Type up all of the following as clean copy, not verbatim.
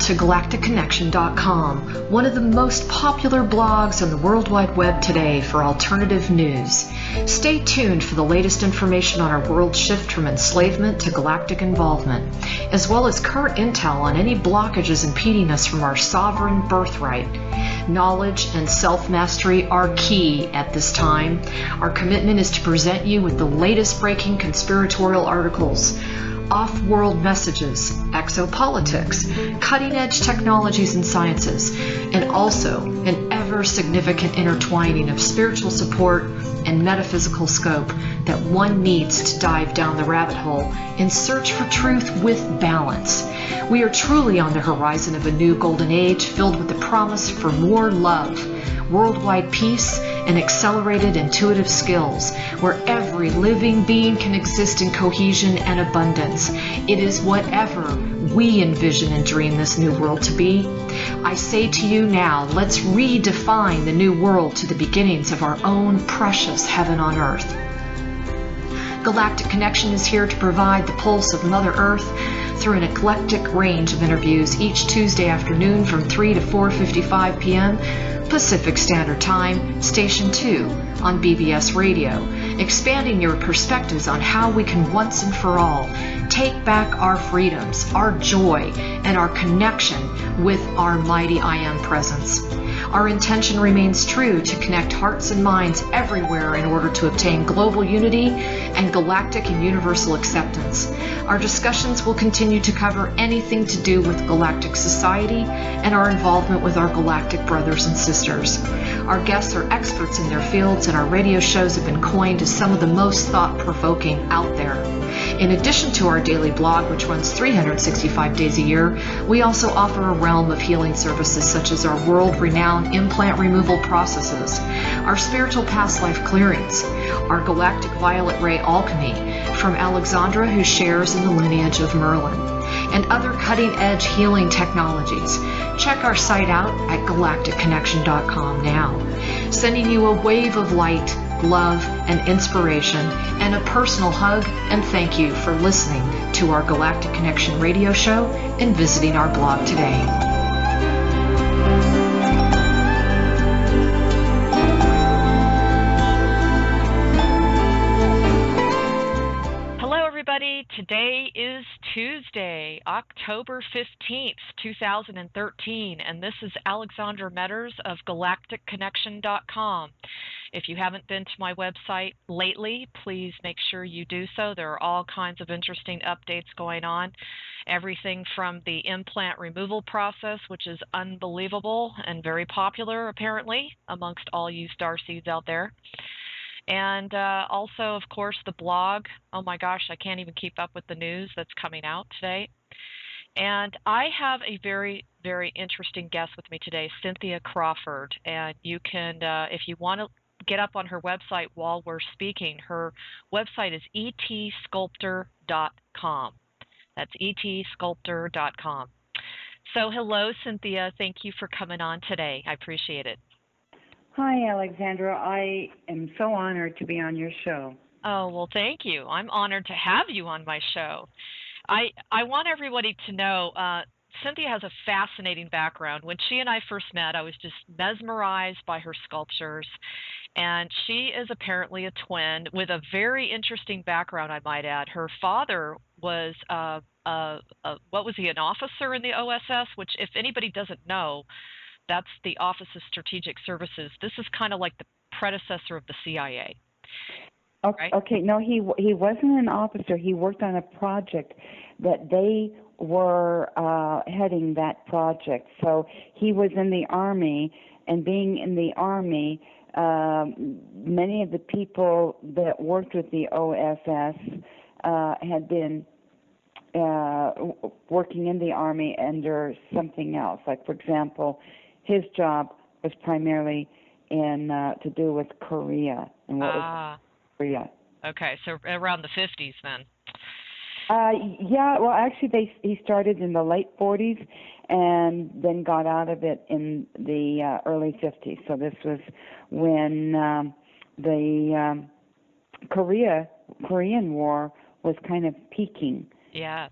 to galacticconnection.com, one of the most popular blogs on the World Wide Web today for alternative news. Stay tuned for the latest information on our world shift from enslavement to galactic involvement, as well as current intel on any blockages impeding us from our sovereign birthright. Knowledge and self-mastery are key at this time. Our commitment is to present you with the latest breaking conspiratorial articles, off-world messages, exopolitics, cutting-edge technologies and sciences, and also an ever-significant intertwining of spiritual support and metaphysical scope that one needs to dive down the rabbit hole in search for truth with balance. We are truly on the horizon of a new golden age filled with the promise for more love, worldwide peace, and accelerated intuitive skills, where every living being can exist in cohesion and abundance. It is whatever we envision and dream this new world to be. I say to you now, let's redefine the new world to the beginnings of our own precious heaven on earth. Galactic Connection is here to provide the pulse of Mother Earth through an eclectic range of interviews each Tuesday afternoon from 3 to 4:55 p.m. Pacific Standard Time, Station 2 on BBS Radio, expanding your perspectives on how we can once and for all take back our freedoms, our joy, and our connection with our mighty I Am presence. Our intention remains true to connect hearts and minds everywhere in order to obtain global unity and galactic and universal acceptance. Our discussions will continue to cover anything to do with galactic society and our involvement with our galactic brothers and sisters. Our guests are experts in their fields, and our radio shows have been coined as some of the most thought-provoking out there. In addition to our daily blog, which runs 365 days a year, we also offer a realm of healing services such as our world-renowned implant removal processes, our spiritual past life clearings, our galactic violet ray alchemy from Alexandra, who shares in the lineage of Merlin, and other cutting-edge healing technologies. Check our site out at galacticconnection.com now, sending you a wave of light, love, and inspiration, and a personal hug and thank you for listening to our Galactic Connection radio show and visiting our blog today. Today is Tuesday, October 15th, 2013, and this is Alexandra Metters of galacticconnection.com. If you haven't been to my website lately, please make sure you do so. There are all kinds of interesting updates going on. Everything from the implant removal process, which is unbelievable and very popular, apparently, amongst all you starseeds out there. And also, of course, the blog. Oh my gosh, I can't even keep up with the news that's coming out today. And I have a very, very interesting guest with me today, Cynthia Crawford. And you can, if you want to get up on her website while we're speaking, her website is etsculptor.com. That's etsculptor.com. So hello, Cynthia. Thank you for coming on today. I appreciate it. Hi, Alexandra. I am so honored to be on your show. Oh, well, thank you. I'm honored to have you on my show. I want everybody to know Cynthia has a fascinating background. When she and I first met, I was just mesmerized by her sculptures. And she is apparently a twin with a very interesting background, I might add. Her father was, what was he, an officer in the OSS, which if anybody doesn't know, that's the Office of Strategic Services. This is kind of like the predecessor of the CIA. Okay, right? Okay. No, he wasn't an officer. He worked on a project that they were heading that project. So he was in the Army, and being in the Army, many of the people that worked with the OSS had been working in the Army under something else. Like, for example, his job was primarily in to do with Korea and what was Korea. Okay, so around the 50s then. Yeah, well, actually, he started in the late 40s and then got out of it in the early 50s. So this was when the Korean War was kind of peaking. Yes.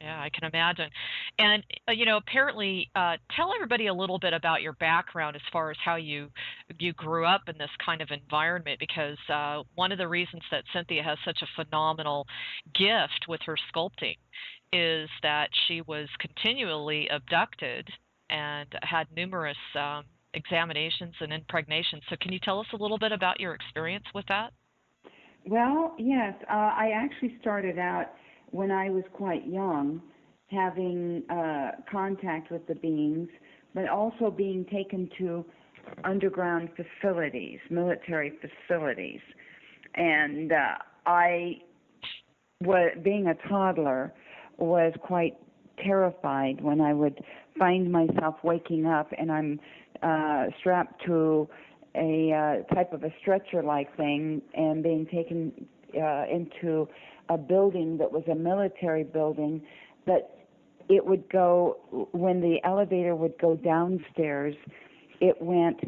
Yeah, I can imagine. And, apparently, tell everybody a little bit about your background as far as how you grew up in this kind of environment, because one of the reasons that Cynthia has such a phenomenal gift with her sculpting is that she was continually abducted and had numerous examinations and impregnations. So can you tell us a little bit about your experience with that? Well, yes, I actually started out when I was quite young, having contact with the beings, but also being taken to underground facilities, military facilities. And being a toddler, was quite terrified when I would find myself waking up and I'm strapped to a type of a stretcher-like thing and being taken into a building that was a military building, that it would go, when the elevator would go downstairs, it went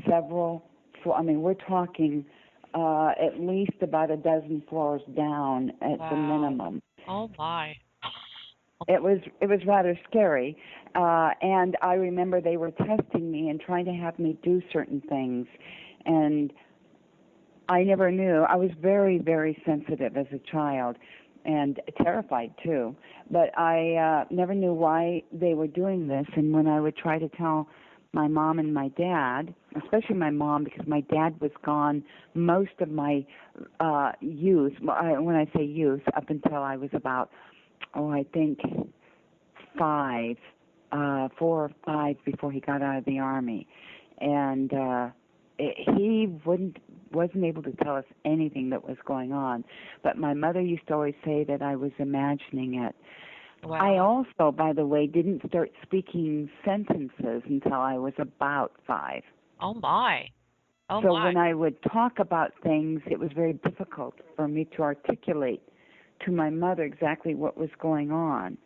several, we're talking at least about a dozen floors down at the minimum. Oh my. It was rather scary, and I remember they were testing me and trying to have me do certain things, and I never knew. I was very, very sensitive as a child, and terrified too. But I never knew why they were doing this. And when I would try to tell my mom and my dad, especially my mom, because my dad was gone most of my youth. When I say youth, up until I was about, I think 4 or 5 before he got out of the Army, and he wasn't able to tell us anything that was going on. But my mother used to always say that I was imagining it. Wow. I also, by the way, didn't start speaking sentences until I was about 5. Oh my. So when I would talk about things, it was very difficult for me to articulate to my mother exactly what was going on.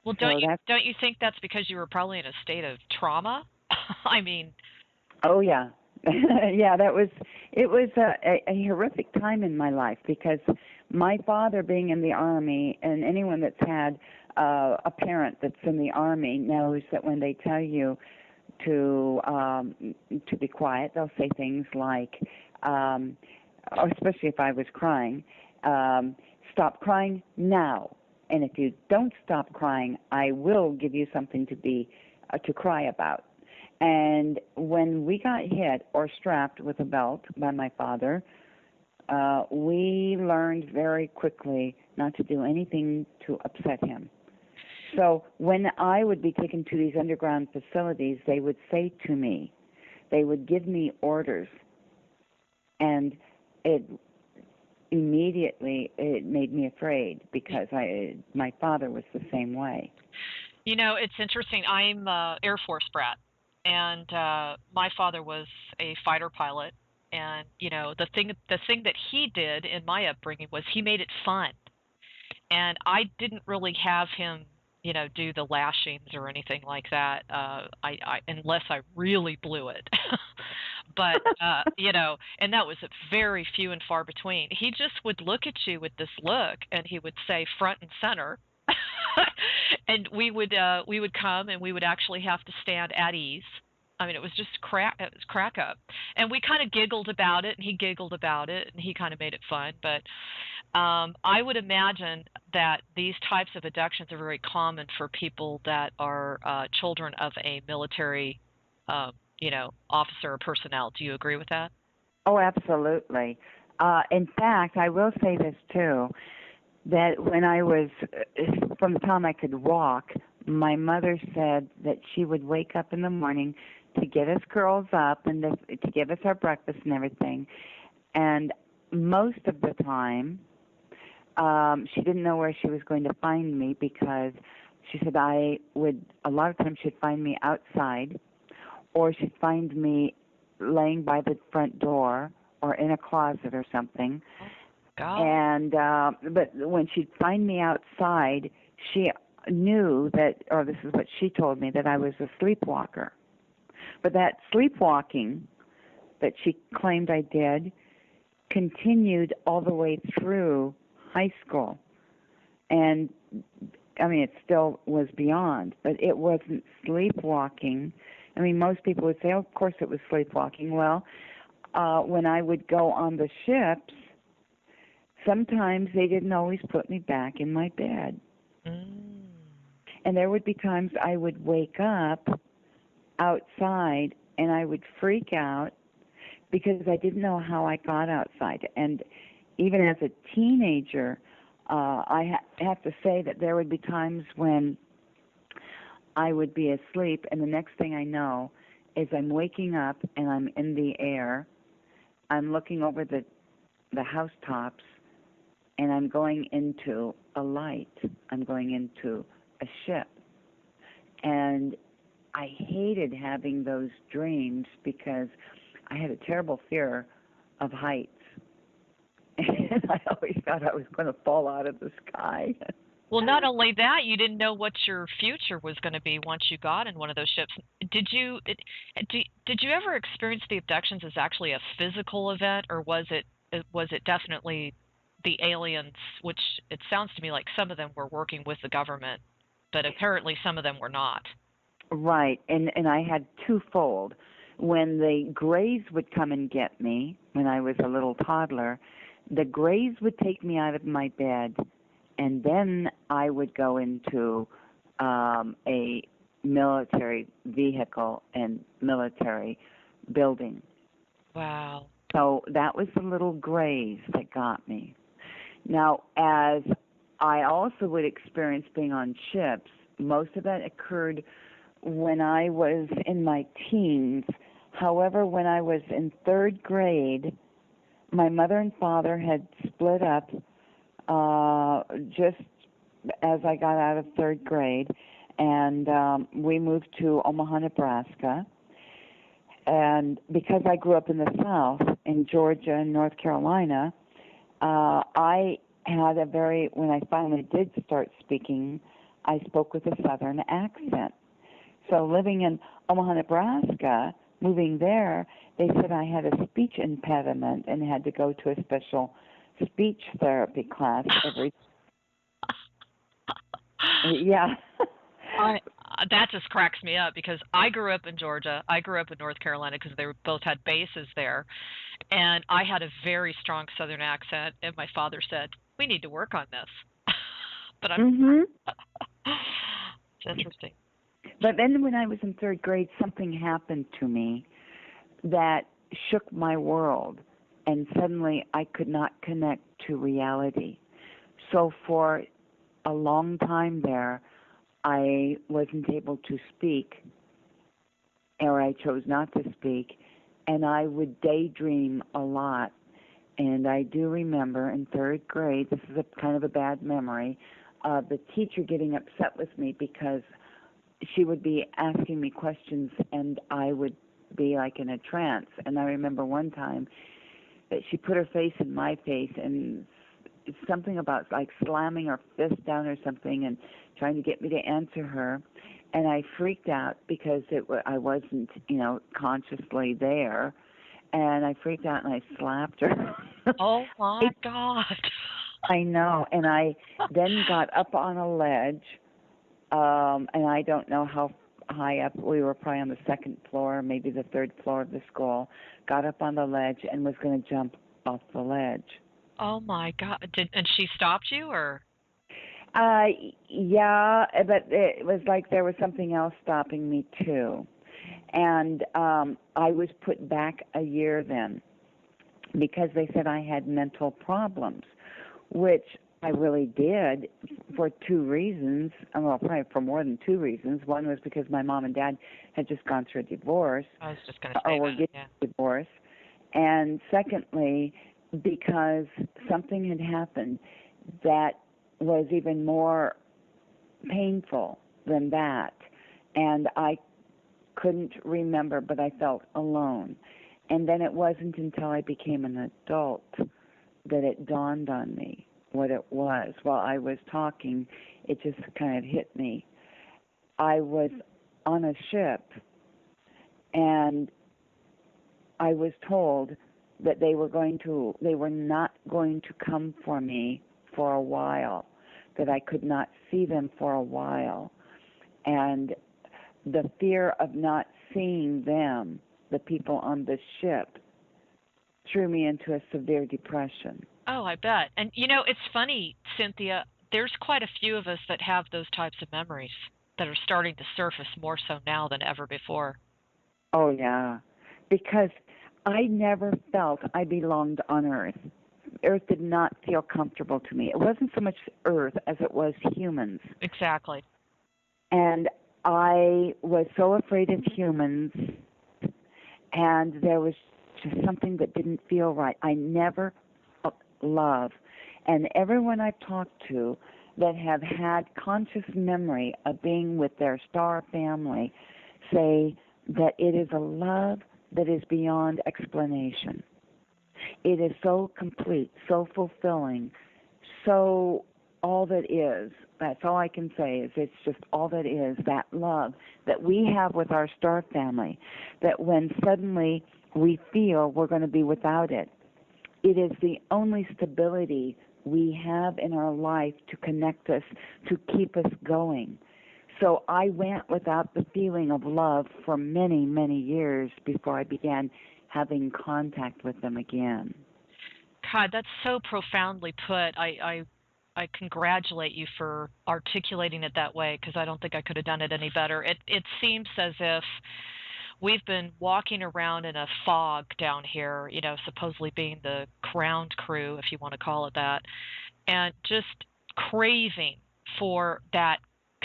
Well, don't you think that's because you were probably in a state of trauma? I mean. Oh yeah, yeah. It was a horrific time in my life, because my father being in the Army, and anyone that's had a parent that's in the Army knows that when they tell you to be quiet, they'll say things like, especially if I was crying, stop crying now. And if you don't stop crying, I will give you something to cry about. And when we got hit or strapped with a belt by my father, we learned very quickly not to do anything to upset him. So when I would be taken to these underground facilities, they would say to me, they would give me orders, and it made me afraid, because my father was the same way. You know, it's interesting. I'm Air Force brat, and my father was a fighter pilot. And the thing that he did in my upbringing was he made it fun, and I didn't really have him, do the lashings or anything like that. Unless I really blew it. But and that was very few and far between. He just would look at you with this look, and he would say front and center. And we would come, and we would actually have to stand at ease. I mean, it was crack up. And we kind of giggled about it, and he giggled about it, and he kind of made it fun. But I would imagine that these types of abductions are very common for people that are children of a military, officer or personnel. Do you agree with that? Oh, absolutely. In fact, I will say this too, that when I was, from the time I could walk, my mother said that she would wake up in the morning to get us girls up and to give us our breakfast and everything. And most of the time, she didn't know where she was going to find me, because she said a lot of times she'd find me outside, or she'd find me laying by the front door or in a closet or something. God. And but when she'd find me outside, she knew that, or this is what she told me, that I was a sleepwalker. But that sleepwalking that she claimed I did continued all the way through high school. And I mean, it still was beyond, but it wasn't sleepwalking. I mean, most people would say, oh, of course it was sleepwalking. Well, when I would go on the ships, sometimes they didn't always put me back in my bed. Mm. And there would be times I would wake up outside and I would freak out because I didn't know how I got outside. And even as a teenager, I have to say that there would be times when I would be asleep, and the next thing I know is I'm waking up and I'm in the air. I'm looking over the housetops, and I'm going into a light. I'm going into a ship. And I hated having those dreams because I had a terrible fear of heights. And I always thought I was going to fall out of the sky. Well, not only that, you didn't know what your future was going to be once you got in one of those ships. Did you ever experience the abductions as actually a physical event, or was it definitely the aliens? Which it sounds to me like some of them were working with the government, but apparently some of them were not. Right, and I had twofold. When the Greys would come and get me when I was a little toddler, the Greys would take me out of my bed, and then I would go into a military vehicle and military building. Wow. So that was the little Greys that got me. Now, as I also would experience being on ships, most of that occurred when I was in my teens. However, when I was in third grade, my mother and father had split up just as I got out of third grade, and we moved to Omaha, Nebraska. And because I grew up in the South, in Georgia and North Carolina, I had when I finally did start speaking, I spoke with a Southern accent. So living in Omaha, Nebraska, moving there, they said I had a speech impediment and had to go to a special speech therapy class every. Yeah. That just cracks me up because I grew up in Georgia. I grew up in North Carolina because they both had bases there. And I had a very strong Southern accent, and my father said, we need to work on this. But it's interesting. But then when I was in third grade, something happened to me that shook my world, and suddenly I could not connect to reality. So for a long time there, I wasn't able to speak, or I chose not to speak, and I would daydream a lot. And I do remember in third grade, this is a kind of a bad memory, the teacher getting upset with me because she would be asking me questions and I would be like in a trance. And I remember one time that she put her face in my face and something about like slamming her fist down or something and trying to get me to answer her. And I freaked out because I wasn't, consciously there. And I freaked out and I slapped her. Oh, my God. I know. And I then got up on a ledge, and I don't know how high up. We were probably on the second floor, maybe the third floor of the school. Got up on the ledge and was going to jump off the ledge. Oh, my God. And she stopped you, or? Yeah, but it was like there was something else stopping me, too. And I was put back a year then because they said I had mental problems, which I really did for two reasons. Well, probably for more than two reasons. One was because my mom and dad had just gone through a divorce. I was just going to say or were getting a divorce. And secondly, because something had happened that was even more painful than that. And I couldn't remember, but I felt alone. And then it wasn't until I became an adult that it dawned on me what it was. While I was talking, it just kind of hit me. I was on a ship, and I was told that they were not going to come for me for a while, that I could not see them for a while. And the fear of not seeing them, the people on the ship, threw me into a severe depression. Oh, I bet. And you know, it's funny, Cynthia, there's quite a few of us that have those types of memories that are starting to surface more so now than ever before. Oh, yeah. Because I never felt I belonged on Earth. Earth did not feel comfortable to me. It wasn't so much Earth as it was humans. Exactly. And I was so afraid of humans, and there was just something that didn't feel right. I never felt love. And everyone I've talked to that have had conscious memory of being with their star family say that it is a love that is beyond explanation. It is so complete, so fulfilling, so all that is. That's all I can say is it's just all that is, that love that we have with our star family, that when suddenly we feel we're going to be without it, it is the only stability we have in our life to connect us, to keep us going. So I went without the feeling of love for many, many years before I began having contact with them again. God, that's so profoundly put. I congratulate you for articulating it that way because I don't think I could have done it any better. It seems as if we've been walking around in a fog down here, you know, supposedly being the ground crew, if you want to call it that, and just craving for that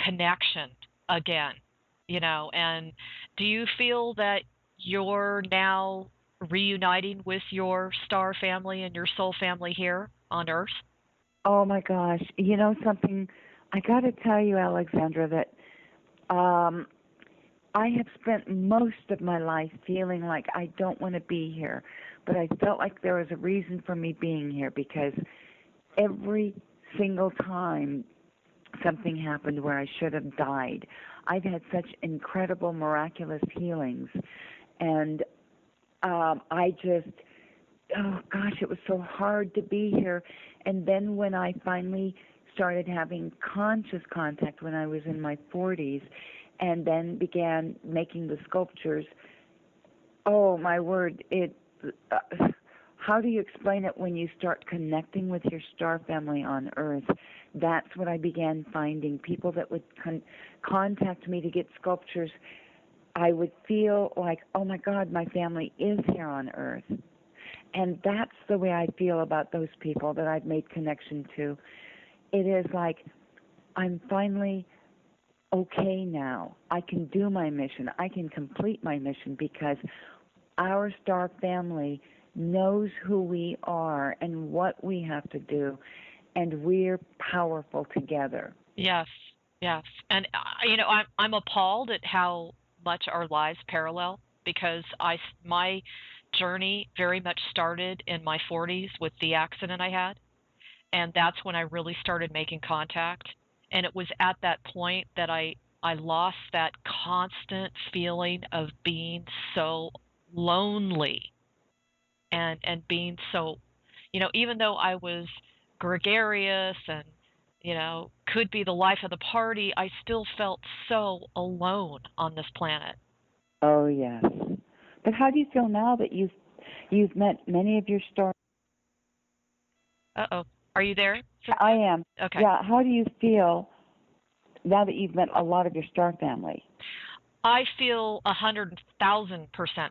connection again, you know. And do you feel that you're now reuniting with your star family and your soul family here on Earth? Oh my gosh. You know something? I got to tell you, Alexandra, that I have spent most of my life feeling like I don't want to be here, but I felt like there was a reason for me being here because every single time something happened where I should have died, I've had such incredible, miraculous healings. And I just, oh gosh, it was so hard to be here. And then when I finally started having conscious contact when I was in my 40s and then began making the sculptures, oh my word, how do you explain it when you start connecting with your star family on Earth? That's what I began finding. People that would contact me to get sculptures, I would feel like, oh my God, my family is here on Earth. And that's the way I feel about those people that I've made connection to. It is like I'm finally okay now. I can do my mission. I can complete my mission because our star family knows who we are and what we have to do, and we're powerful together. Yes, yes. And you know, I'm appalled at how much our lives parallel because my journey very much started in my 40s with the accident I had, and that's when I really started making contact. And it was at that point that I lost that constant feeling of being so lonely and being so, you know, even though I was gregarious and, you know, could be the life of the party, I still felt so alone on this planet. Oh yes. But how do you feel now that you've met many of your star? Uh-oh. Are you there? I am. Okay. Yeah. How do you feel now that you've met a lot of your star family? I feel 100,000%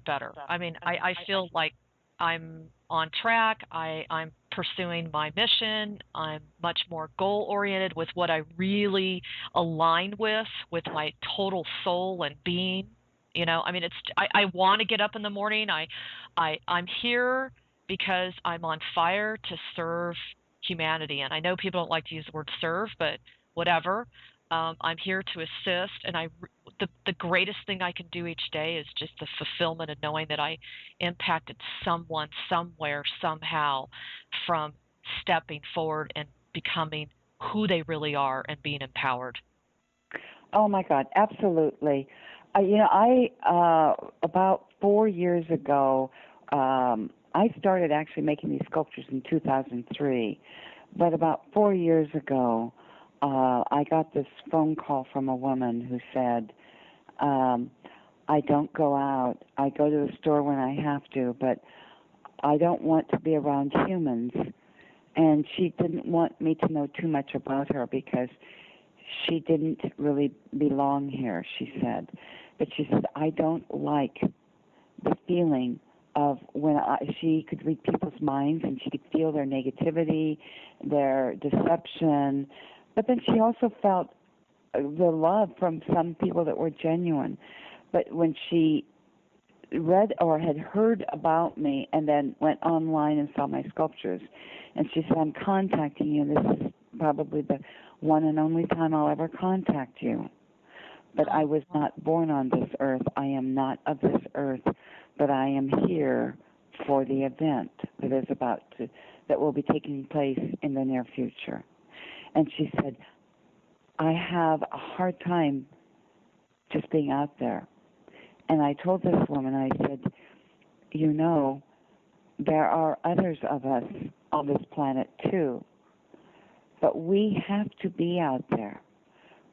better. I mean, I feel like I'm on track. I'm pursuing my mission. I'm much more goal oriented with what I really align with my total soul and being. You know, I mean, I want to get up in the morning. I'm here because I'm on fire to serve humanity. And I know people don't like to use the word serve, but whatever. I'm here to assist, and the greatest thing I can do each day is just the fulfillment of knowing that I impacted someone somewhere somehow from stepping forward and becoming who they really are and being empowered. Oh my God, absolutely. I about 4 years ago, I started actually making these sculptures in 2003, but about 4 years ago, I got this phone call from a woman who said, I don't go out. I go to the store when I have to, but I don't want to be around humans. And she didn't want me to know too much about her because she didn't really belong here, she said. But she said, I don't like the feeling of when she could read people's minds and she could feel their negativity, their deception. But then she also felt the love from some people that were genuine. But when she read or had heard about me and then went online and saw my sculptures, and she said, I'm contacting you. This is probably the one and only time I'll ever contact you. But I was not born on this earth. I am not of this earth, but I am here for the event that will be taking place in the near future. And she said, I have a hard time just being out there. And I told this woman, I said, you know, there are others of us on this planet too, but we have to be out there,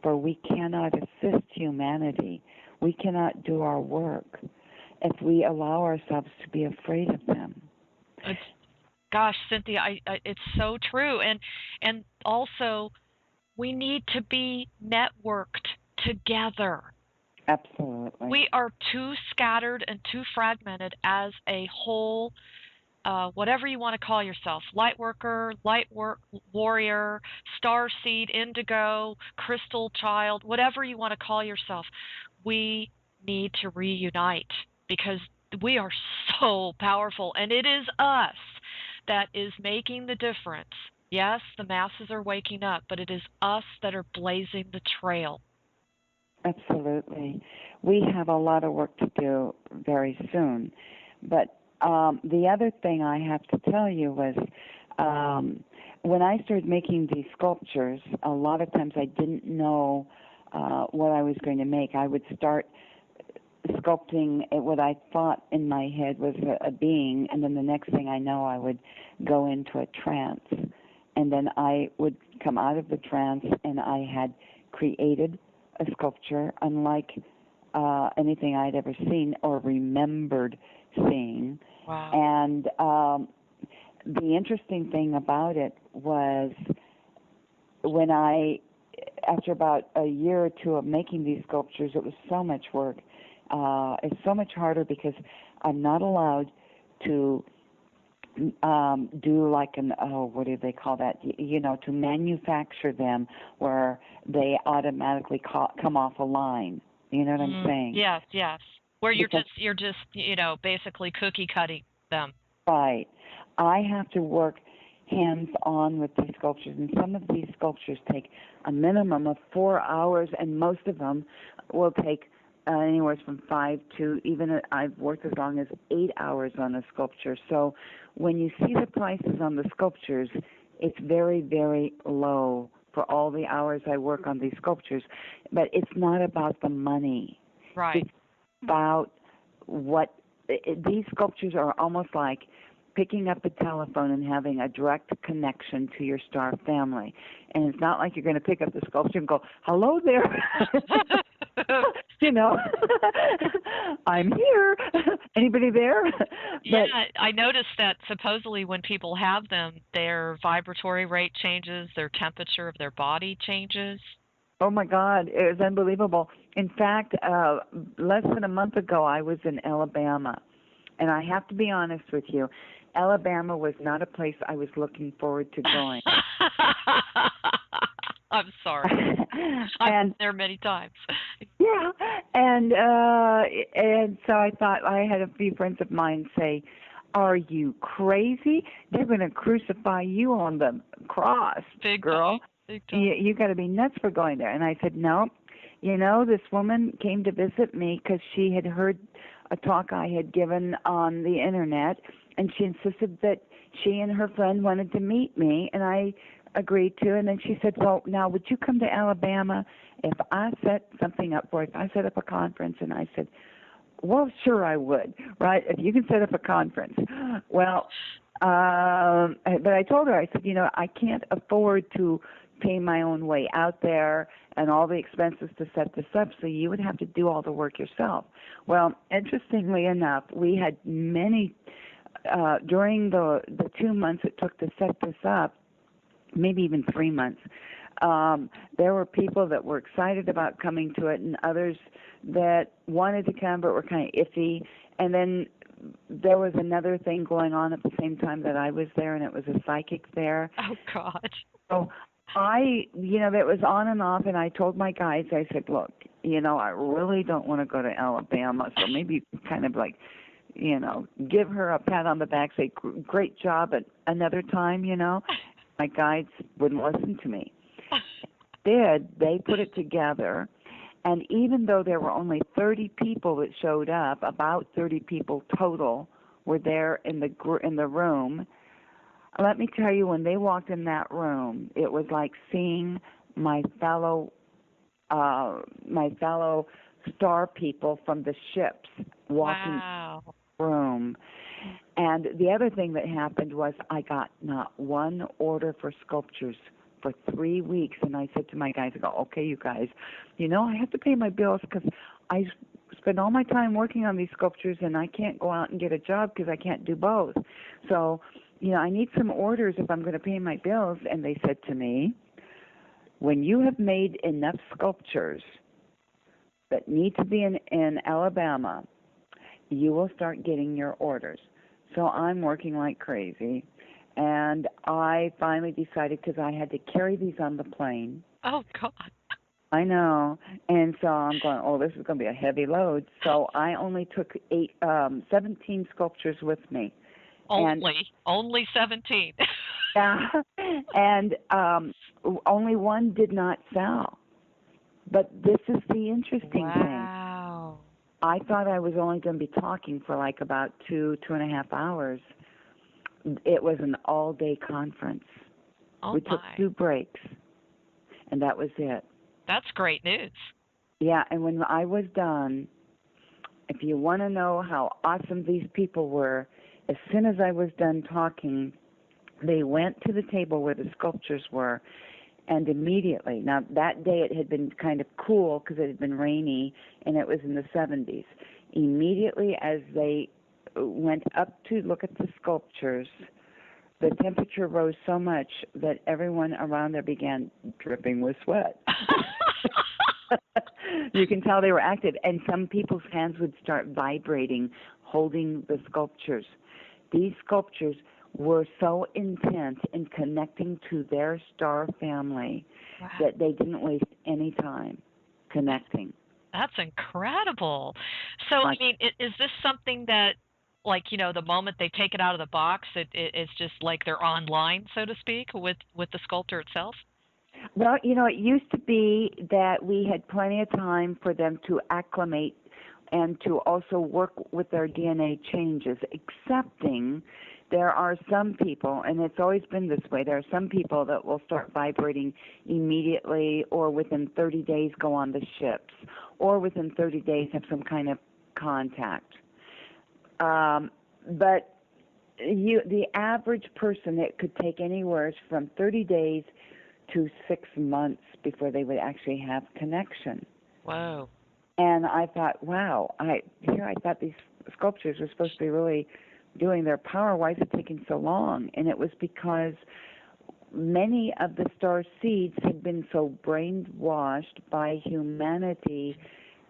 for we cannot assist humanity. We cannot do our work if we allow ourselves to be afraid of them. Gosh, Cynthia, it's so true. And also, we need to be networked together. Absolutely. We are too scattered and too fragmented as a whole, whatever you want to call yourself, light worker, warrior, star seed, indigo, crystal child, whatever you want to call yourself. We need to reunite because we are so powerful, and it is us that is making the difference. Yes, the masses are waking up, but it is us that are blazing the trail. Absolutely. We have a lot of work to do very soon. But the other thing I have to tell you was when I started making these sculptures, a lot of times I didn't know what I was going to make. I would start sculpting what I thought in my head was a being, and then the next thing I know, I would go into a trance. And then I would come out of the trance, and I had created a sculpture unlike anything I'd ever seen or remembered seeing. Wow. And the interesting thing about it was when after about a year or two of making these sculptures, it was so much work. It's so much harder because I'm not allowed to do like what do they call that? To manufacture them where they automatically come off a line. You know what I'm saying? Yes, yes. Where you're just basically cookie cutting them. Right. I have to work hands-on with these sculptures, and some of these sculptures take a minimum of 4 hours, and most of them will take anywhere from 5 to even I've worked as long as 8 hours on a sculpture. So when you see the prices on the sculptures, it's very, very low for all the hours I work on these sculptures. But it's not about the money. Right. It's about these sculptures are almost like picking up the telephone and having a direct connection to your star family. And it's not like you're going to pick up the sculpture and go, hello there. I'm here. Anybody there? Yeah, I noticed that supposedly when people have them, their vibratory rate changes, their temperature of their body changes. Oh, my God. It was unbelievable. In fact, less than a month ago, I was in Alabama. And I have to be honest with you, Alabama was not a place I was looking forward to going. I'm sorry. I've been there many times. Yeah, and so I thought, I had a few friends of mine say, "Are you crazy? They're going to crucify you on the cross, Big girl. Time. Big time. You got to be nuts for going there." And I said, "No, this woman came to visit me because she had heard a talk I had given on the internet, and she insisted that she and her friend wanted to meet me, and I agreed to. And then she said, well, now, would you come to Alabama if I set something up for you, if I set up a conference? And I said, well, sure I would, right, if you can set up a conference. Well, but I told her, I said, I can't afford to pay my own way out there and all the expenses to set this up, so you would have to do all the work yourself. Well, interestingly enough, we had many, during the 2 months it took to set this up, maybe even 3 months, there were people that were excited about coming to it and others that wanted to come but were kind of iffy. And then there was another thing going on at the same time that I was there, and it was a psychic there. Oh, God. So that was on and off, and I told my guides, I said, look, I really don't want to go to Alabama, so maybe you can kind of like, give her a pat on the back, say, great job at another time, My guides wouldn't listen to me. They put it together, and even though there were only 30 people that showed up, about 30 people total were there in the room. Let me tell you, when they walked in that room, it was like seeing my fellow star people from the ships walking in the room. And the other thing that happened was I got not one order for sculptures for 3 weeks, and I said to my guys, I go, okay, you guys, I have to pay my bills because I spend all my time working on these sculptures, and I can't go out and get a job because I can't do both. So, I need some orders if I'm going to pay my bills. And they said to me, when you have made enough sculptures that need to be in Alabama, you will start getting your orders. So I'm working like crazy. And I finally decided, because I had to carry these on the plane. Oh, God. I know. And so I'm going, this is going to be a heavy load. So I only took 17 sculptures with me. Only 17. Yeah. And only one did not sell. But this is the interesting thing. Wow. I thought I was only going to be talking for like about 2.5 hours. It was an all-day conference. Oh, we took 2 breaks, and that was it. That's great news. Yeah, and when I was done, if you want to know how awesome these people were, as soon as I was done talking, they went to the table where the sculptures were, and immediately, now that day it had been kind of cool because it had been rainy, and it was in the 70s. Immediately as they went up to look at the sculptures, the temperature rose so much that everyone around there began dripping with sweat. You can tell they were active, and some people's hands would start vibrating, holding the sculptures. These sculptures were so intent in connecting to their star family that they didn't waste any time connecting. That's incredible. So, I mean, is this something that, like, the moment they take it out of the box, it's just like they're online, so to speak, with the sculptor itself? Well, it used to be that we had plenty of time for them to acclimate and to also work with their DNA changes, excepting there are some people, and it's always been this way, there are some people that will start vibrating immediately or within 30 days go on the ships or within 30 days have some kind of contact. But the average person, it could take anywhere from 30 days to 6 months before they would actually have connection. Wow. And I thought, wow, I thought these sculptures were supposed to be really doing their power. Why is it taking so long? And it was because many of the star seeds had been so brainwashed by humanity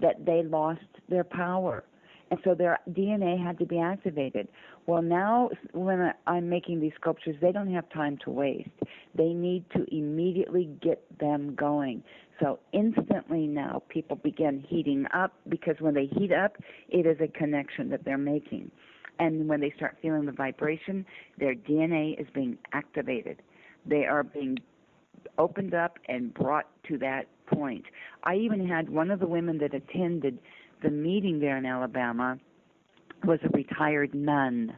that they lost their power. And so their DNA had to be activated. Well, now when I'm making these sculptures, they don't have time to waste. They need to immediately get them going. So instantly now people begin heating up, because when they heat up, it is a connection that they're making. And when they start feeling the vibration, their DNA is being activated. They are being opened up and brought to that point. I even had one of the women that attended the meeting there in Alabama was a retired nun.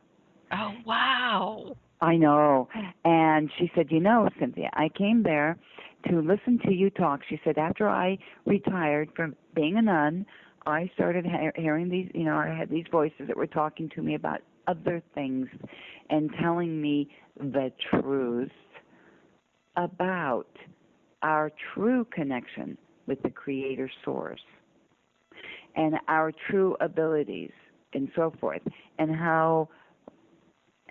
Oh, wow. I know. And she said, Cynthia, I came there to listen to you talk. She said, after I retired from being a nun, I started hearing these, I had these voices that were talking to me about other things and telling me the truth about our true connection with the Creator Source and our true abilities and so forth, and how,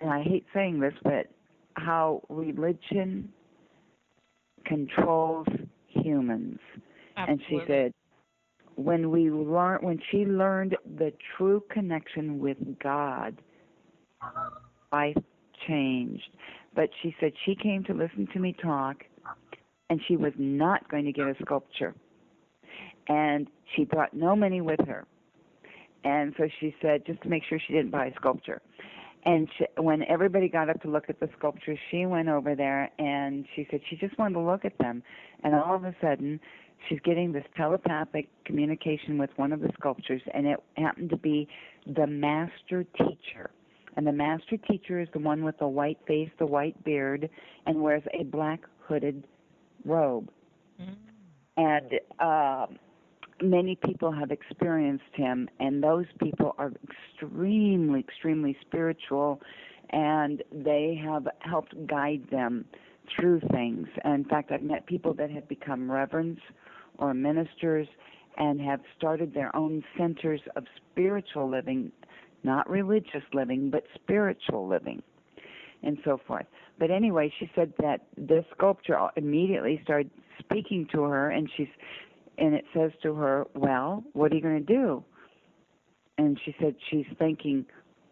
and I hate saying this, but how religion controls humans. Absolutely. And she said, when she learned the true connection with God, life changed. But she said she came to listen to me talk, and she was not going to get a sculpture. And she brought no money with her. And so she said, just to make sure she didn't buy a sculpture. And when everybody got up to look at the sculptures, she went over there, and she said she just wanted to look at them. And all of a sudden, she's getting this telepathic communication with one of the sculptures, and it happened to be the master teacher. And the master teacher is the one with the white face, the white beard, and wears a black hooded robe. And many people have experienced him, and those people are extremely, extremely spiritual, and they have helped guide them through things. And in fact, I've met people that have become reverends or ministers and have started their own centers of spiritual living, not religious living, but spiritual living, and so forth. But anyway, she said that this sculpture immediately started speaking to her, and it says to her, well, what are you going to do? And she said she's thinking,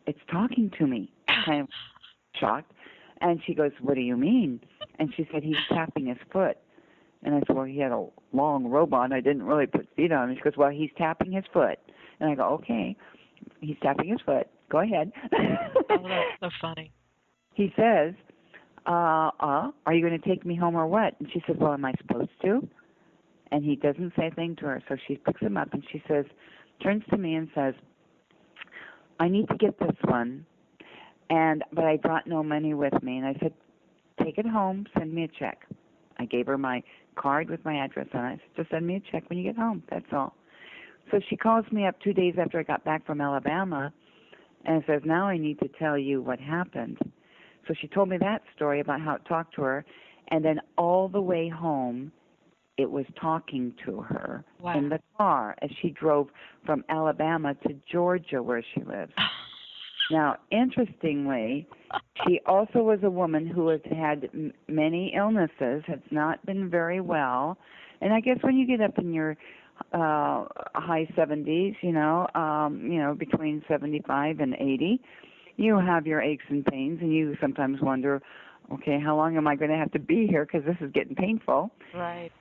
it's talking to me, kind of shocked. And she goes, what do you mean? And she said, he's tapping his foot. And I said, well, he had a long robe on. I didn't really put feet on. And she goes, well, he's tapping his foot. And I go, okay, he's tapping his foot. Go ahead. Oh, that's so funny. He says, are you going to take me home or what? And she said, well, am I supposed to? And he doesn't say a thing to her. So she picks him up, and she says, turns to me and says, I need to get this one, but I brought no money with me. And I said, take it home, send me a check. I gave her my card with my address on it. I said, just send me a check when you get home, that's all. So she calls me up 2 days after I got back from Alabama and says, now I need to tell you what happened. So she told me that story about how it talked to her, and then all the way home, it was talking to her in the car as she drove from Alabama to Georgia, where she lives. Now, interestingly, she also was a woman who has had many illnesses, has not been very well. And I guess when you get up in your high 70s, between 75 and 80, you have your aches and pains, and you sometimes wonder, okay, how long am I going to have to be here because this is getting painful? Right.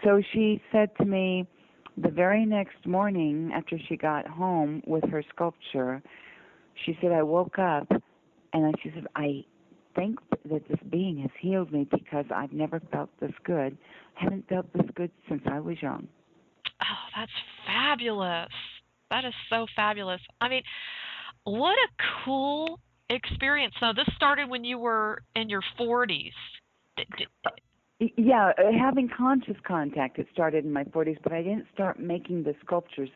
So she said to me the very next morning after she got home with her sculpture, she said, I woke up, and she said, I think that this being has healed me because I've never felt this good. I haven't felt this good since I was young. Oh, that's fabulous. That is so fabulous. I mean, what a cool experience. So this started when you were in your 40s. Yeah, having conscious contact, it started in my 40s, but I didn't start making the sculptures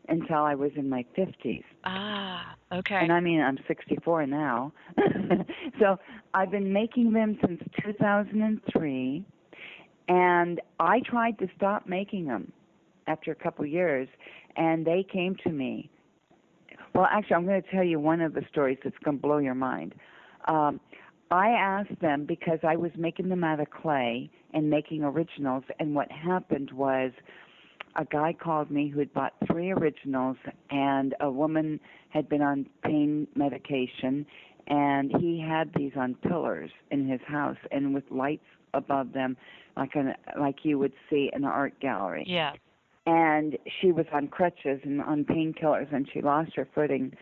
until I was in my 50s. Ah, okay. And I mean, I'm 64 now. So I've been making them since 2003, and I tried to stop making them after a couple of years, and they came to me. Well, actually, I'm going to tell you one of the stories that's going to blow your mind. I asked them because I was making them out of clay and making originals, and what happened was a guy called me who had bought 3 originals, and a woman had been on pain medication, and he had these on pillars in his house and with lights above them like you would see in an art gallery. Yeah. And she was on crutches and on painkillers, and she lost her footing,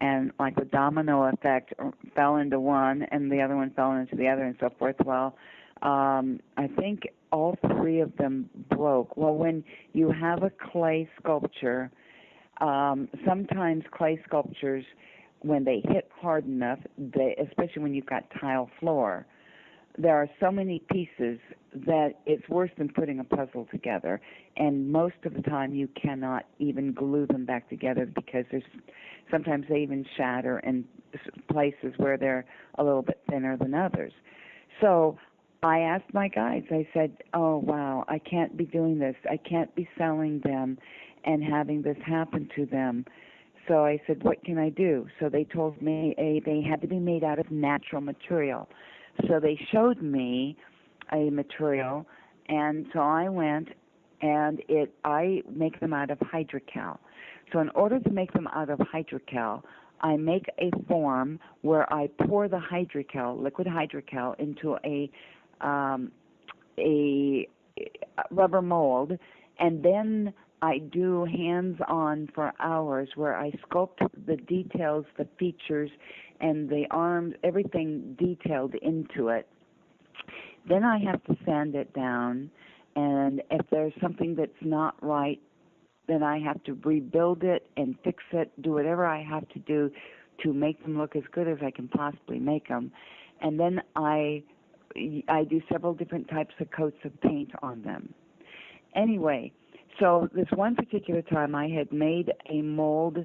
and like a domino effect, fell into one, and the other one fell into the other, and so forth. Well, I think all 3 of them broke. Well, when you have a clay sculpture, sometimes clay sculptures, when they hit hard enough, especially when you've got tile floor, there are so many pieces that it's worse than putting a puzzle together, and most of the time you cannot even glue them back together because sometimes they even shatter in places where they're a little bit thinner than others. So I asked my guides, I said, oh, wow, I can't be doing this. I can't be selling them and having this happen to them. So I said, what can I do? So they told me they had to be made out of natural material. So they showed me a material, and so I went, and I make them out of hydrocal. So in order to make them out of hydrocal, I make a form where I pour the hydrocal, liquid hydrocal, into a rubber mold, and then I do hands-on for hours where I sculpt the details, the features, and the arms, everything detailed into it. Then I have to sand it down, and if there's something that's not right, then I have to rebuild it and fix it, do whatever I have to do to make them look as good as I can possibly make them. And then I do several different types of coats of paint on them. Anyway, so this one particular time I had made a mold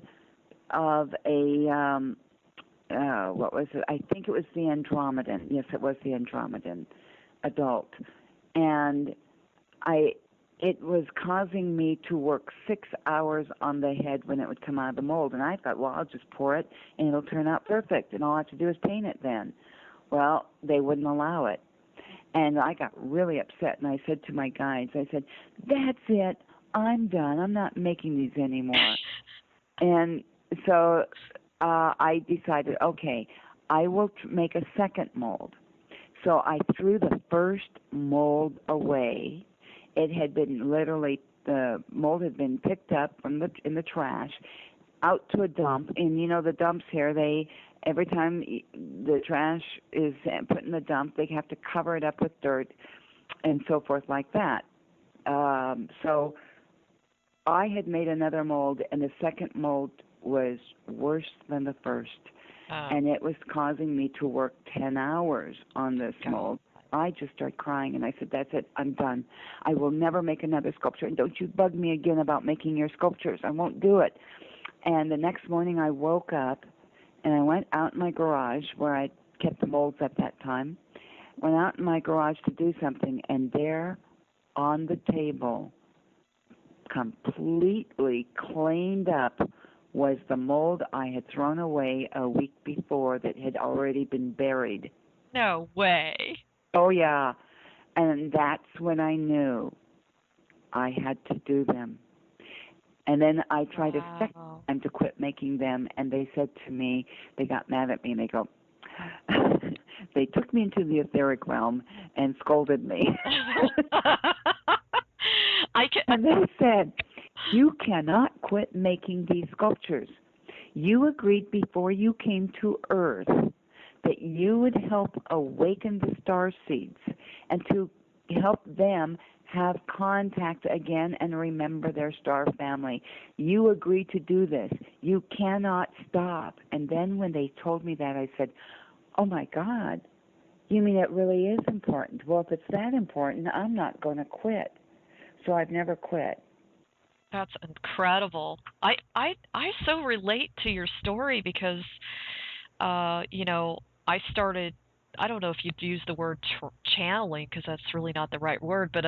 of a, what was it? I think it was the Andromedan. Yes, it was the Andromedan adult. And it was causing me to work 6 hours on the head when it would come out of the mold. And I thought, well, I'll just pour it and it'll turn out perfect, and all I have to do is paint it then. Well, they wouldn't allow it. And I got really upset, and I said to my guides, I said, that's it. I'm done. I'm not making these anymore. And so I decided, okay, I will make a second mold. So I threw the first mold away. It had been literally, the mold had been picked up from in the trash, out to a dump. And you know, the dumps here, every time the trash is put in the dump, they have to cover it up with dirt and so forth like that. So I had made another mold, and the second mold was worse than the first. And it was causing me to work 10 hours on this mold. I just started crying, and I said, that's it, I'm done. I will never make another sculpture, and don't you bug me again about making your sculptures. I won't do it. And the next morning I woke up, and I went out in my garage where I kept the molds at that time, went out in my garage to do something, and there on the table, completely cleaned up, was the mold I had thrown away a week before that had already been buried. No way. Oh, yeah. And that's when I knew I had to do them. And then I tried a second time to quit making them, and they said to me, they got mad at me, and they go, they took me into the etheric realm and scolded me. And they said, you cannot quit making these sculptures. You agreed before you came to Earth that you would help awaken the star seeds and to help them have contact again and remember their star family. You agreed to do this. You cannot stop. And then when they told me that, I said, oh, my God, you mean it really is important? Well, if it's that important, I'm not going to quit. So I've never quit. That's incredible. I so relate to your story because, you know, I started, I don't know if you'd use the word channeling because that's really not the right word, but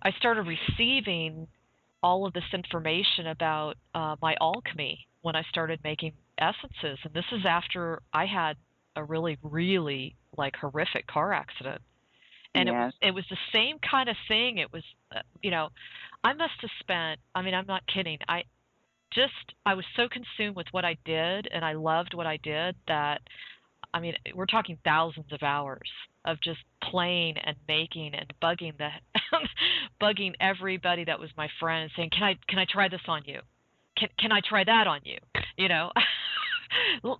I started receiving all of this information about my alchemy when I started making essences. And this is after I had a really, really like horrific car accident. And yes. it was the same kind of thing. It was, you know, I must have spent, I mean, I'm not kidding. I was so consumed with what I did, and I loved what I did that, I mean, we're talking thousands of hours of just playing and making and bugging bugging everybody that was my friend and saying, can I try this on you? Can I try that on you? You know,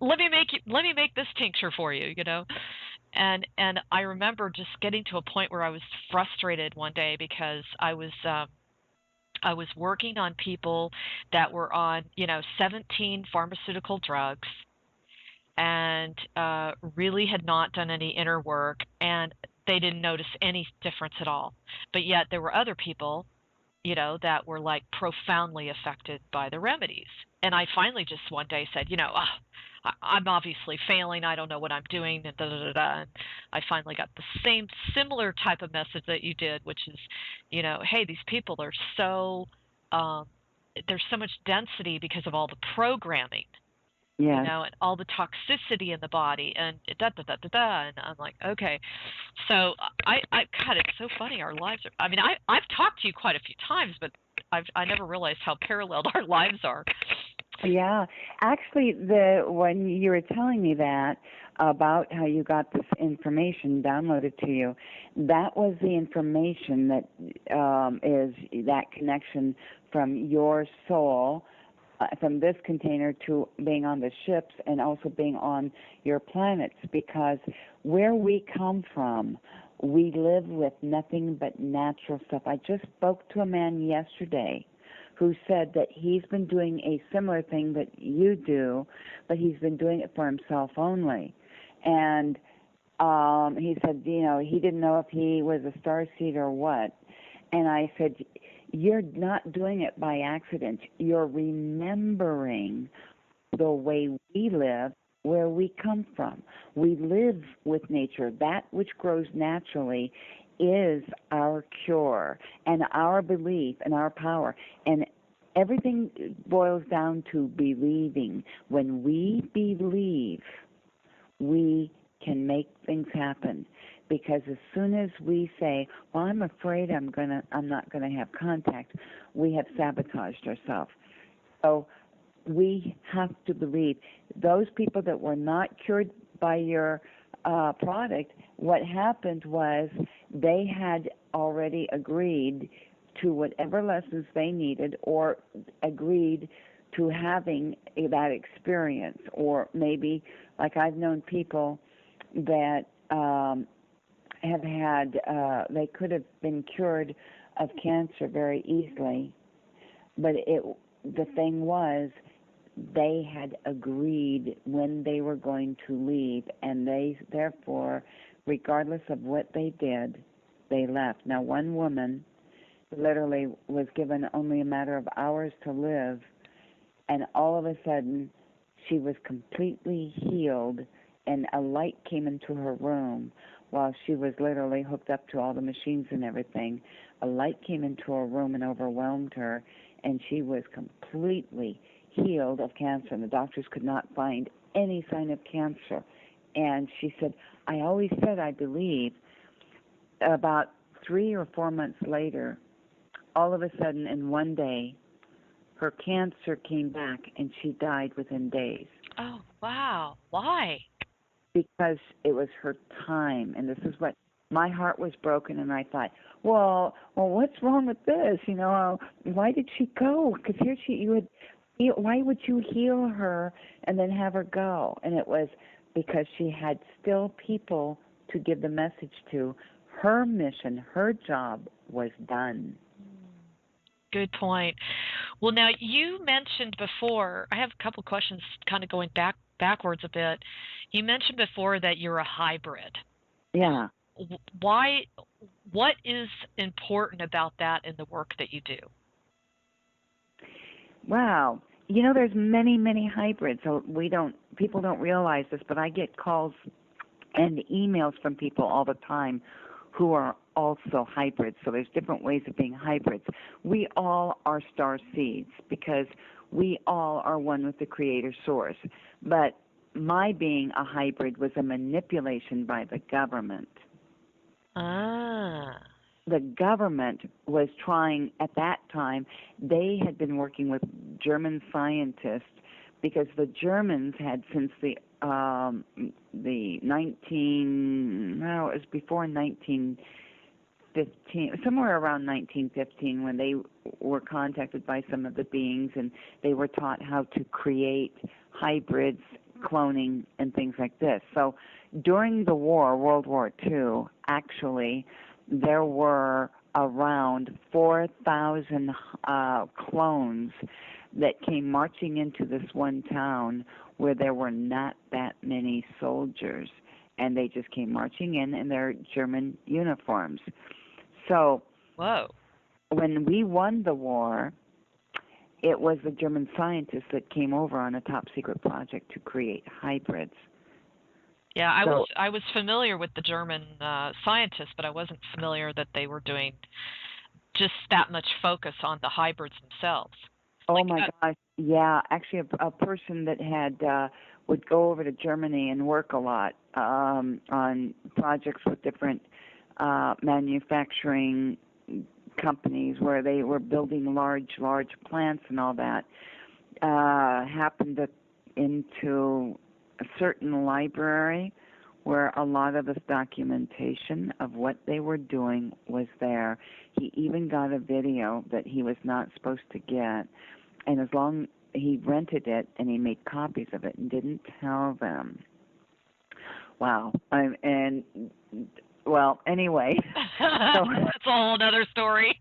let me make this tincture for you, you know? And I remember just getting to a point where I was frustrated one day because I was working on people that were on, you know, 17 pharmaceutical drugs and really had not done any inner work, and they didn't notice any difference at all. But yet there were other people, you know, that were like profoundly affected by the remedies. And I finally just one day said, you know, I'm obviously failing. I don't know what I'm doing, and da da da da. And I finally got the same similar type of message that you did, which is, hey, these people are so um, there's so much density because of all the programming, Yes. and all the toxicity in the body, and da da da da da. And I'm like, okay. So God, it's so funny. Our lives are. I mean, I've talked to you quite a few times, but I never realized how paralleled our lives are. Yeah, actually, when you were telling me that about how you got this information downloaded to you, that was the information that is that connection from your soul, from this container to being on the ships and also being on your planets. Because where we come from, we live with nothing but natural stuff. I just spoke to a man yesterday who said that he's been doing a similar thing that you do, but he's been doing it for himself only. And he said, he didn't know if he was a starseed or what. And I said, you're not doing it by accident. You're remembering the way we live, where we come from. We live with nature. That which grows naturally is our cure and our belief and our power. And everything boils down to believing. When we believe, we can make things happen. Because as soon as we say, well, I'm afraid I'm not gonna have contact, we have sabotaged ourselves. So we have to believe. Those people that were not cured by your product, what happened was they had already agreed to whatever lessons they needed, or agreed to having that experience. Or maybe, like I've known people that have had, they could have been cured of cancer very easily, but the thing was, they had agreed when they were going to leave, and they, therefore, regardless of what they did, they left. Now, one woman literally was given only a matter of hours to live, and all of a sudden, she was completely healed, and a light came into her room while she was literally hooked up to all the machines and everything. A light came into her room and overwhelmed her, and she was completely healed of cancer, and the doctors could not find any sign of cancer. And she said, I always said I believe. About 3 or 4 months later, all of a sudden in one day, her cancer came back and she died within days. Oh, wow. Why? Because it was her time. And this is what, my heart was broken, and I thought, well, what's wrong with this? Why did she go? Because why would you heal her and then have her go? And it was because she had still people to give the message to. Her mission, her job was done. Good point. Well, now you mentioned before, I have a couple questions kind of going backwards a bit. You mentioned before that you're a hybrid. Yeah. Why? What is important about that in the work that you do? Wow. There's many, many hybrids. So people don't realize this, but I get calls and emails from people all the time who are also hybrids. So there's different ways of being hybrids. We all are star seeds because we all are one with the Creator Source. But my being a hybrid was a manipulation by the government. Ah. The government was trying, at that time, they had been working with German scientists because the Germans had, since it was before 1915, somewhere around 1915, when they were contacted by some of the beings, and they were taught how to create hybrids, cloning, and things like this. So during the war, World War II, actually, there were around 4,000 clones that came marching into this one town where there were not that many soldiers, and they just came marching in their German uniforms. So whoa. When we won the war, it was the German scientists that came over on a top secret project to create hybrids. Yeah, I was familiar with the German scientists, but I wasn't familiar that they were doing just that much focus on the hybrids themselves. Oh my gosh, yeah. Actually, a person that had would go over to Germany and work a lot on projects with different manufacturing companies where they were building large plants and all that. Happened into a certain library where a lot of this documentation of what they were doing was there. He even got a video that he was not supposed to get, and as long he rented it and he made copies of it and didn't tell them. Wow. Well, anyway. So, that's a whole other story.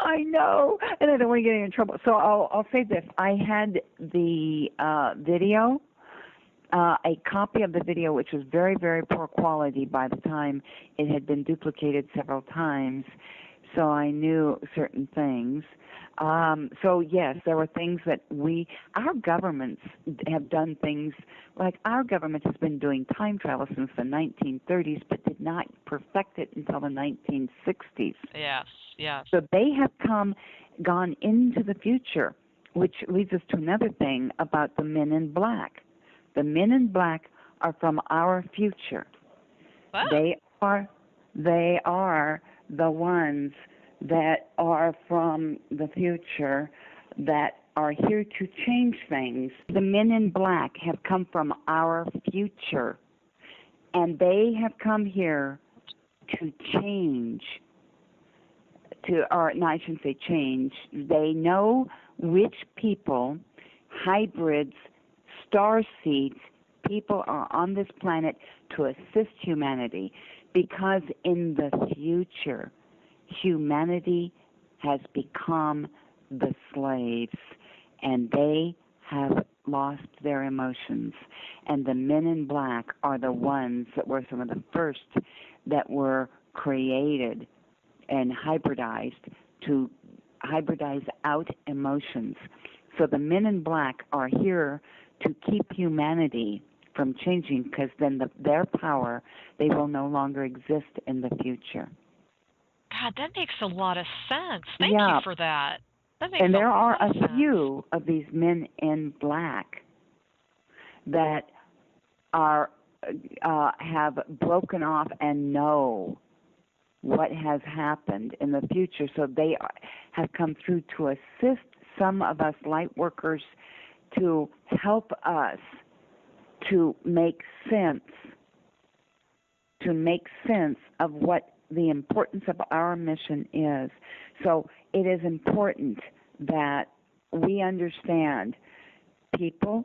I know, and I don't want to get in trouble. So I'll say this. I had the video, a copy of the video, which was very, very poor quality by the time it had been duplicated several times, so I knew certain things. So yes, there were things that our governments have done things, like our government has been doing time travel since the 1930s, but did not perfect it until the 1960s. Yes, yes. So they have gone into the future, which leads us to another thing about the men in black. The men in black are from our future. Wow. They are the ones that are from the future that are here to change things. The men in black have come from our future, and they have come here to change. No, I shouldn't say change. They know which people, hybrids, star seeds, people are on this planet to assist humanity, because in the future, humanity has become the slaves, and they have lost their emotions. And the men in black are the ones that were some of the first that were created and hybridized to hybridize out emotions. So the men in black are here to keep humanity from changing, because then their power, they will no longer exist in the future. God, that makes a lot of sense. Thank you for that. And there are a few of these men in black that are have broken off and know what has happened in the future. So they have come through to assist some of us light workers to help us to make sense of what the importance of our mission is. So it is important that we understand people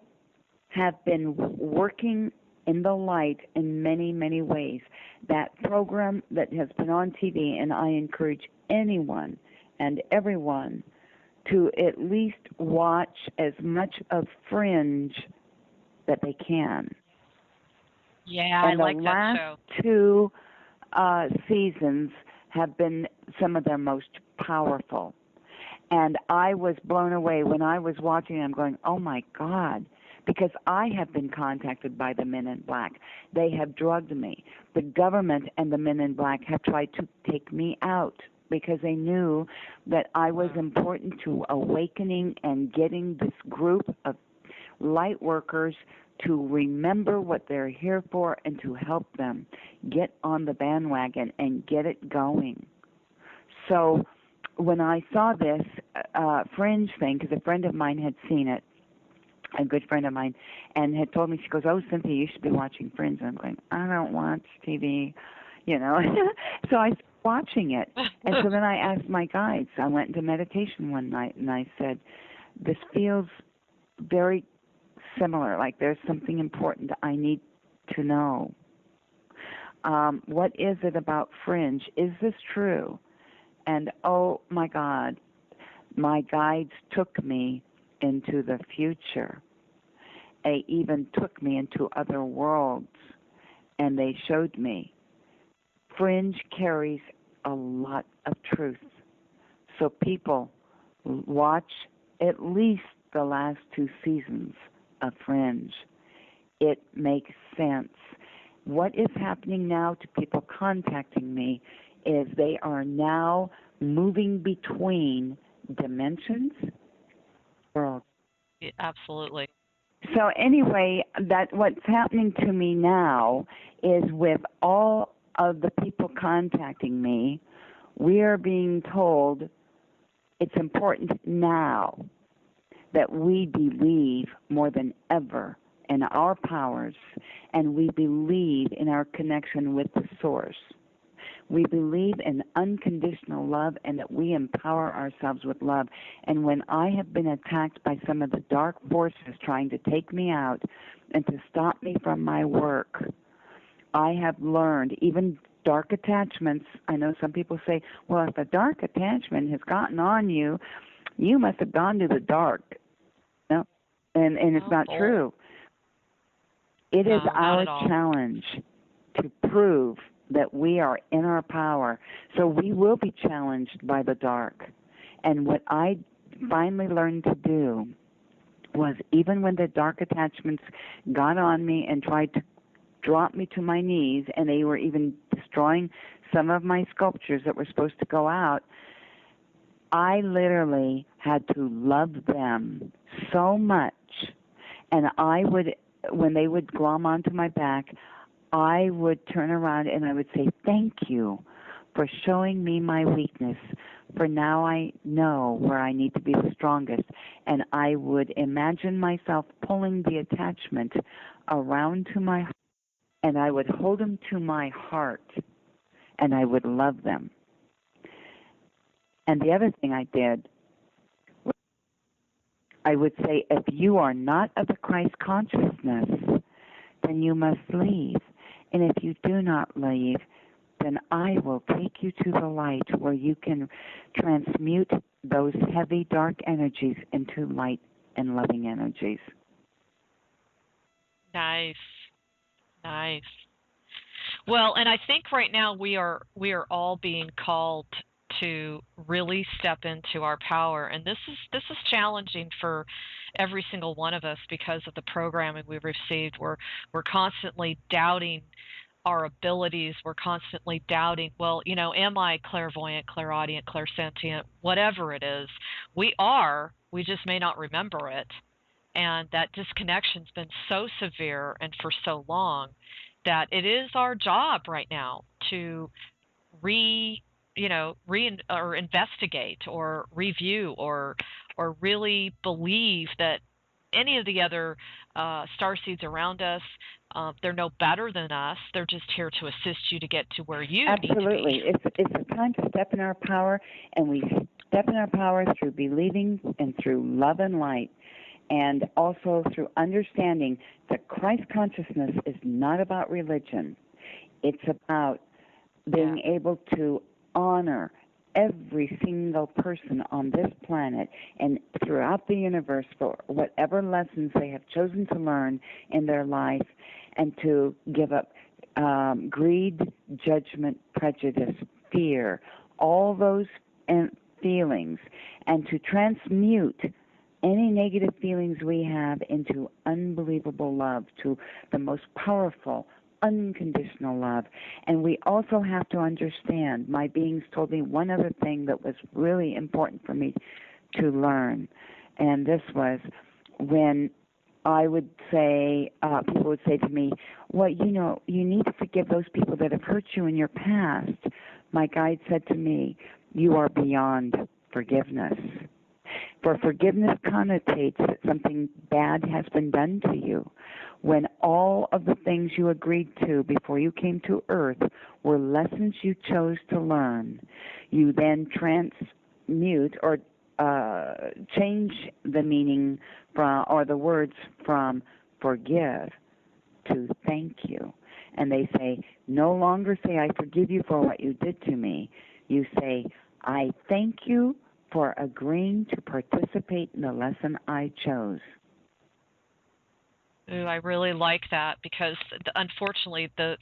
have been working in the light in many, many ways. That program that has been on TV, and I encourage anyone and everyone to at least watch as much of Fringe that they can. Yeah, I like that show. And the last two seasons have been some of their most powerful. And I was blown away when I was watching. I'm going, oh my God, because I have been contacted by the men in black. They have drugged me. The government and the men in black have tried to take me out because they knew that I was important to awakening and getting this group of light workers to remember what they're here for and to help them get on the bandwagon and get it going. So when I saw this Fringe thing, because a friend of mine had seen it, a good friend of mine, and had told me, she goes, oh, Cynthia, you should be watching Fringe. And I'm going, I don't watch TV, you know. So I started watching it. And so then I asked my guides. I went into meditation one night, and I said, this feels very similar, like there's something important I need to know. What is it about Fringe? Is this true? And oh my God, my guides took me into the future. They even took me into other worlds, and they showed me. Fringe carries a lot of truth. So people, watch at least the last 2 seasons of Fringe. It makes sense. What is happening now to people contacting me is they are now moving between dimensions, worlds. Yeah, absolutely. So anyway, that what's happening to me now is with all of the people contacting me, we are being told it's important now that we believe more than ever in our powers, and we believe in our connection with the source. We believe in unconditional love and that we empower ourselves with love. And when I have been attacked by some of the dark forces trying to take me out and to stop me from my work, I have learned, even dark attachments, I know some people say, well, if a dark attachment has gotten on you, you must have gone to the dark. No, and it's not true. It is our challenge to prove that we are in our power. So we will be challenged by the dark. And what I finally learned to do was, even when the dark attachments got on me and tried to drop me to my knees, and they were even destroying some of my sculptures that were supposed to go out, I literally had to love them so much. And I would, when they would glom onto my back, I would turn around and I would say, thank you for showing me my weakness, for now I know where I need to be the strongest. And I would imagine myself pulling the attachment around to my heart, and I would hold them to my heart, and I would love them. And the other thing I did, I would say, if you are not of the Christ consciousness, then you must leave. And if you do not leave, then I will take you to the light where you can transmute those heavy, dark energies into light and loving energies. Nice. Nice. Well, and I think right now we are all being called to really step into our power, and this is challenging for every single one of us because of the programming we've received. We're constantly doubting our abilities. We're constantly doubting, well, am I clairvoyant, clairaudient, clairsentient, whatever it is? We just may not remember it. And that disconnection's been so severe and for so long that it is our job right now to investigate or review or really believe that any of the other starseeds around us, they're no better than us. They're just here to assist you to get to where you need to be. Absolutely. It's a time to step in our power, and we step in our power through believing and through love and light, and also through understanding that Christ consciousness is not about religion. It's about being able to honor every single person on this planet and throughout the universe for whatever lessons they have chosen to learn in their life, and to give up greed, judgment, prejudice, fear, all those feelings, and to transmute any negative feelings we have into unbelievable love, to the most powerful, unconditional love. And we also have to understand, my beings told me one other thing that was really important for me to learn, and this was when I would say, people would say to me, well, you need to forgive those people that have hurt you in your past. My guide said to me, you are beyond forgiveness. For forgiveness connotates that something bad has been done to you, when all of the things you agreed to before you came to Earth were lessons you chose to learn. You then transmute or change the meaning from, or the words from forgive to thank you. And they say, no longer say I forgive you for what you did to me. You say, I thank you for agreeing to participate in the lesson I chose. Ooh, I really like that, because unfortunately the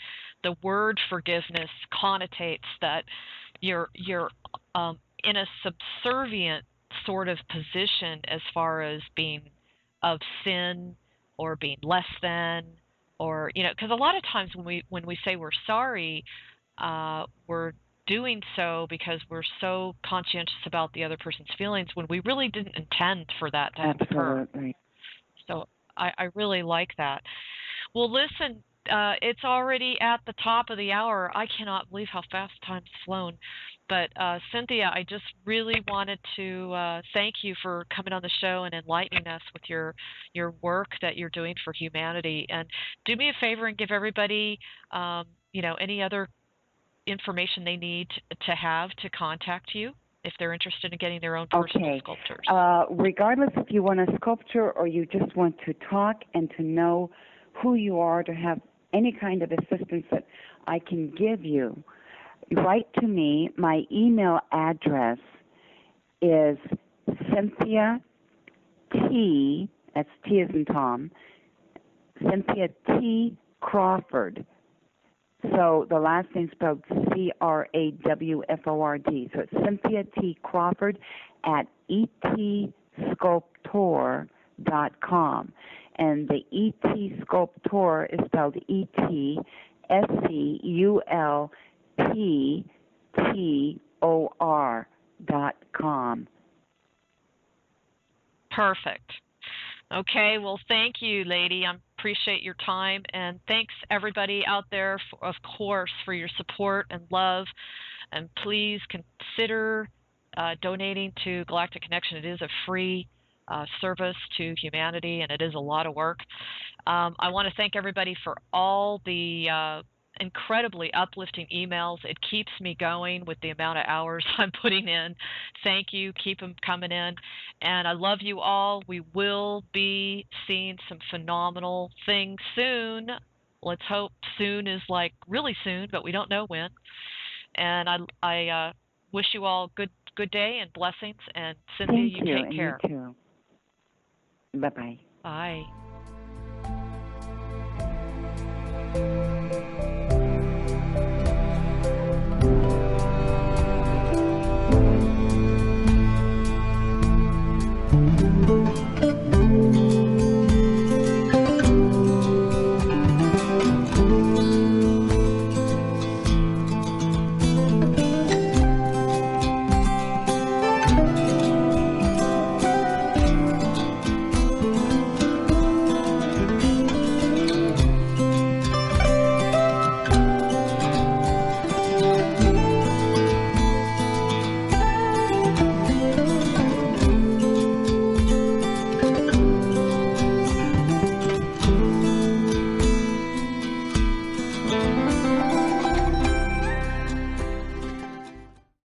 word forgiveness connotates that you're in a subservient sort of position as far as being of sin or being less than, or because a lot of times when we say we're sorry, we're doing so because we're so conscientious about the other person's feelings when we really didn't intend for that to occur. Absolutely. So I really like that. Well, listen, it's already at the top of the hour. I cannot believe how fast time's flown. But Cynthia, I just really wanted to thank you for coming on the show and enlightening us with your work that you're doing for humanity. And do me a favor and give everybody, any other information they need to have to contact you if they're interested in getting their own personal sculptures. Regardless if you want a sculpture or you just want to talk and to know who you are, to have any kind of assistance that I can give you, write to me. My email address is Cynthia T, that's T as in Tom, Cynthia T. Crawford. So the last name spelled Crawford. So it's Cynthia T. Crawford at etsculptor.com. And the ET Sculptor is spelled ETSculptor.com. Perfect. Okay, well, thank you, lady. I appreciate your time, and thanks everybody out there, of course, for your support and love. And please consider donating to Galactic Connection. It is a free service to humanity, and it is a lot of work. I want to thank everybody for all the incredibly uplifting emails. It keeps me going with the amount of hours I'm putting in. Thank you. Keep them coming in. And I love you all. We will be seeing some phenomenal things soon. Let's hope soon is like really soon, but we don't know when. And I wish you all good day and blessings. And Cynthia, Thank you take care. You too. Bye-bye. Bye.